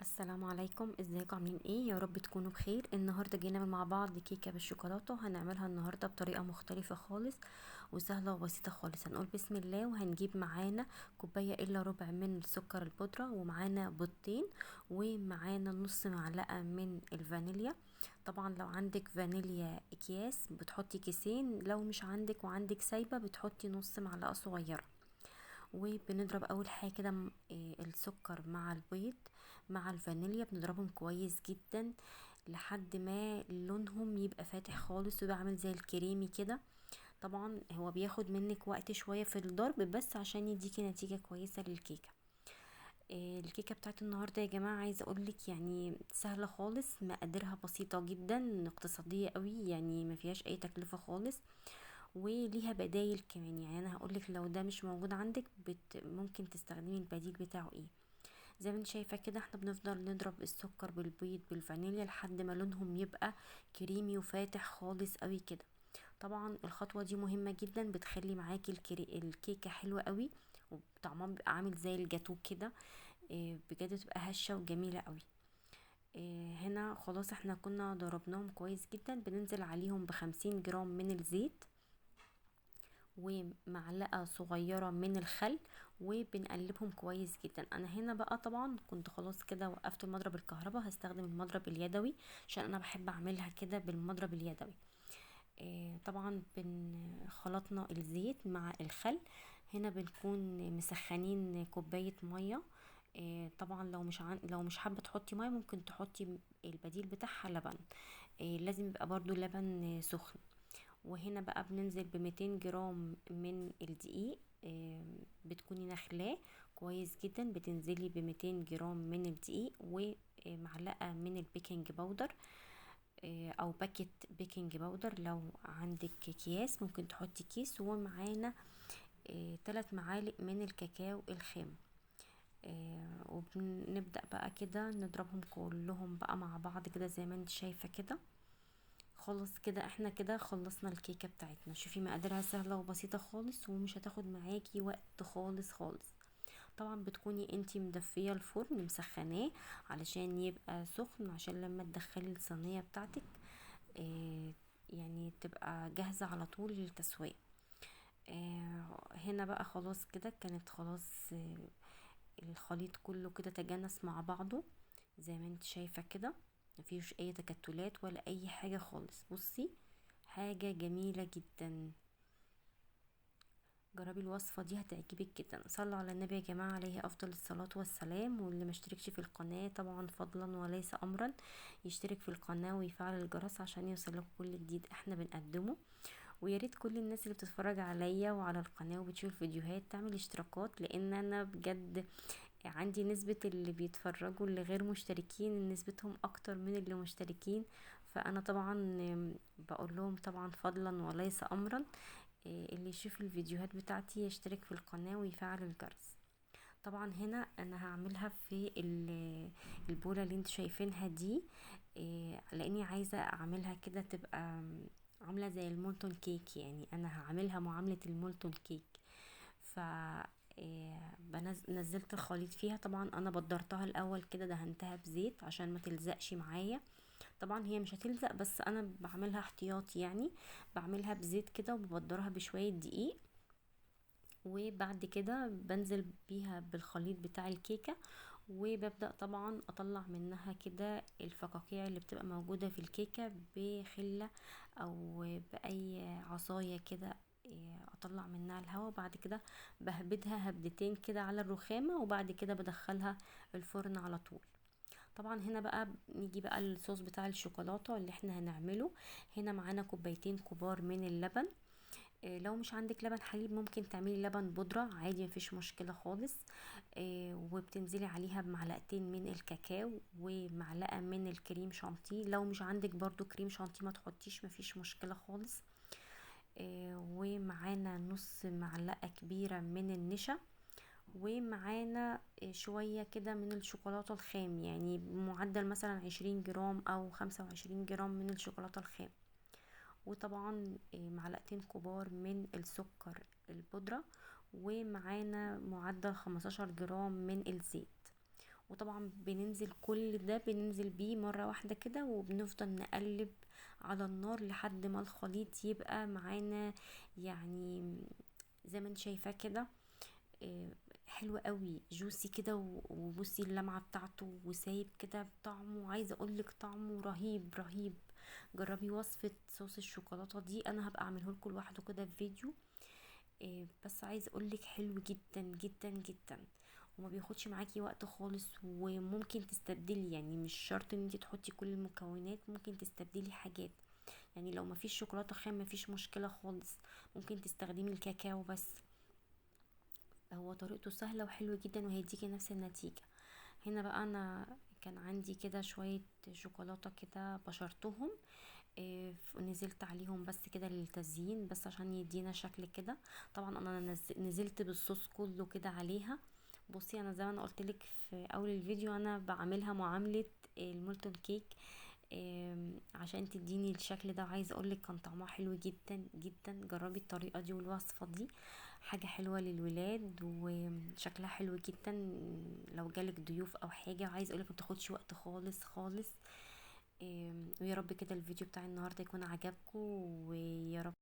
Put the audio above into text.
السلام عليكم، ازيكم؟ عاملين ايه؟ يا رب تكونوا بخير. النهارده جينا نعمل مع بعض كيكه بالشوكولاته. هنعملها النهارده بطريقه مختلفه خالص وسهله وبسيطه خالص. هنقول بسم الله وهنجيب معانا كوبايه الا ربع من السكر البودره، ومعانا بيضتين، ومعانا نص معلقه من الفانيليا. طبعا لو عندك فانيليا اكياس بتحطي كيسين، لو مش عندك وعندك سايبه بتحطي نص معلقه صغيره. وبنضرب اول حاجه كده السكر مع البيض مع الفانيليا، بنضربهم كويس جدا لحد ما لونهم يبقى فاتح خالص ويبقى عامل زي الكريمي كده. طبعا هو بياخد منك وقت شويه في الضرب بس عشان يديكي نتيجه كويسه للكيكه. الكيكه بتاعت النهارده يا جماعه عايزه اقولك يعني سهله خالص، مقاديرها بسيطه جدا، اقتصاديه قوي، يعني ما فيهاش اي تكلفه خالص. وليها بدايل كمان، يعني انا هقولك لو ده مش موجود عندك ممكن تستخدمي البديل بتاعه ايه. زي ما انت شايفه كده احنا بنفضل نضرب السكر بالبيض بالفانيليا لحد ما لونهم يبقى كريمي وفاتح خالص قوي كده. طبعا الخطوه دي مهمه جدا، بتخلي معاكي الكيكه حلوه قوي، وطعمها بيبقى عامل زي الجاتو كده. بجد تبقى هشه وجميله قوي. هنا خلاص احنا كنا ضربناهم كويس جدا، بننزل عليهم ب50 جرام من الزيت ومعلقة صغيرة من الخل، وبنقلبهم كويس جدا. انا هنا بقى طبعا كنت خلاص كده وقفت المضرب الكهرباء، هستخدم المضرب اليدوي عشان انا بحب اعملها كده بالمضرب اليدوي. طبعا خلطنا الزيت مع الخل. هنا بنكون مسخنين كوباية مية. طبعا لو مش حابة تحطي مية ممكن تحطي البديل بتاعها لبن. لازم يبقى برضو لبن سخن. وهنا بقى بننزل ب200 جرام من الدقيق. بتكوني نخلاه كويس جدا، بتنزلي ب200 جرام من الدقيق ومعلقة من البيكنج باودر، او باكت بيكنج باودر. لو عندك اكياس ممكن تحطي كيس. ومعانا 3 معالق من الكاكاو الخام. وبنبدأ بقى كده نضربهم كلهم بقى مع بعض كده زي ما انت شايفة كده. خلاص كده احنا كده خلصنا الكيكة بتاعتنا. شوفي مقاديرها سهلة وبسيطة خالص ومش هتاخد معاكي وقت خالص خالص. طبعا بتكوني انتي مدفية الفرن مسخناه علشان يبقى سخن، عشان لما تدخلي الصينية بتاعتك اه يعني تبقى جاهزة على طول للتسوية. هنا بقى خلاص كده كانت خلاص الخليط كله كده تجانس مع بعضه زي ما انت شايفة كده. مفيش اي تكتلات ولا اي حاجة خالص. بصي حاجة جميلة جدا. جربي الوصفة دي هتعجبك جدا. صلوا على النبي يا جماعة عليه افضل الصلاة والسلام. واللي مشتركش في القناة طبعا فضلا وليس امرا يشترك في القناة ويفعل الجرس عشان يوصلك كل جديد احنا بنقدمه. ويا ريت كل الناس اللي بتتفرج عليا وعلى القناة وبتشوف الفيديوهات تعمل اشتراكات، لان انا بجد عندي نسبة اللي بيتفرجوا اللي غير مشتركين نسبتهم اكتر من اللي مشتركين. فانا طبعا بقول لهم طبعا فضلا وليس امرا اللي يشوف الفيديوهات بتاعتي يشترك في القناة ويفعل الجرس. طبعا هنا انا هعملها في البولة اللي انت شايفينها دي. لاني عايزة اعملها كده تبقى عاملة زي المولتون كيك، يعني انا هعملها معاملة المولتون كيك. ف نزلت الخليط فيها. طبعا انا بدرتها الاول كده، دهنتها بزيت عشان ما تلزقش معايا. طبعا هي مش هتلزق بس انا بعملها احتياطي، يعني بعملها بزيت كده وببدرها بشوية دقيق. وبعد كده بنزل بيها بالخليط بتاع الكيكة، وببدأ طبعا اطلع منها كده الفقاقيع اللي بتبقى موجودة في الكيكة بخلة او بأي عصاية كده. اطلع منها الهواء. بعد كده بهبدها هبدتين كده على الرخامة، وبعد كده بدخلها الفرن على طول. طبعا هنا بقى نيجي بقى الصوص بتاع الشوكولاتة اللي احنا هنعمله. هنا معانا كوبايتين كبار من اللبن. لو مش عندك لبن حليب ممكن تعملي لبن بودرة عادي، مفيش مشكلة خالص. وبتنزلي عليها بمعلقتين من الكاكاو ومعلقة من الكريم شانتيه. لو مش عندك برضو كريم شانتيه ما تحطيش، مفيش مشكلة خالص. ومعانا نص معلقة كبيرة من النشا. ومعانا شوية كده من الشوكولاتة الخام، يعني بمعدل مثلا 20 جرام او 25 جرام من الشوكولاتة الخام. وطبعا معلقتين كبار من السكر البودرة. ومعانا معدل 15 جرام من الزيت. وطبعا بننزل كل ده بننزل بيه مرة واحدة كده، وبنفضل نقلب على النار لحد ما الخليط يبقى معانا، يعني زي ما انت شايفاه كده. آه، حلو قوي، جوسي كده، وبصي اللمعة بتاعته، وسايب كده طعمه، عايزة اقولك طعمه رهيب رهيب. جربي وصفة صوص الشوكولاتة دي، انا هبقى اعمله لكم لوحده كده في فيديو. بس عايز اقولك حلو جدا جدا جدا، وما بياخدش معاكي وقت خالص، وممكن تستبدلي، يعني مش شرط ان انت تحطي كل المكونات، ممكن تستبدلي حاجات. يعني لو مفيش شوكولاتة خام مفيش مشكلة خالص، ممكن تستخدمي الكاكاو بس. هو طريقته سهلة وحلوة جدا، وهيديكي نفس النتيجة. هنا بقى انا كان عندي كده شوية شوكولاتة كده بشرتهم، نزلت عليهم بس كده للتزيين، بس عشان يدينا شكل كده. طبعا انا نزلت بالصوص كله كده عليها. بصي انا زي ما انا قلتلك في اول الفيديو، انا بعملها معاملة المولتون كيك، عشان تديني الشكل ده. وعايزه اقولك كان طعمها حلو جدا جدا، جربي الطريقه دي والوصفه دي، حاجه حلوه للولاد وشكلها حلو جدا لو جالك ضيوف او حاجه. وعايزه اقولك متاخدش وقت خالص خالص. ويا رب كده الفيديو بتاع النهارده يكون عجبكم، ويا رب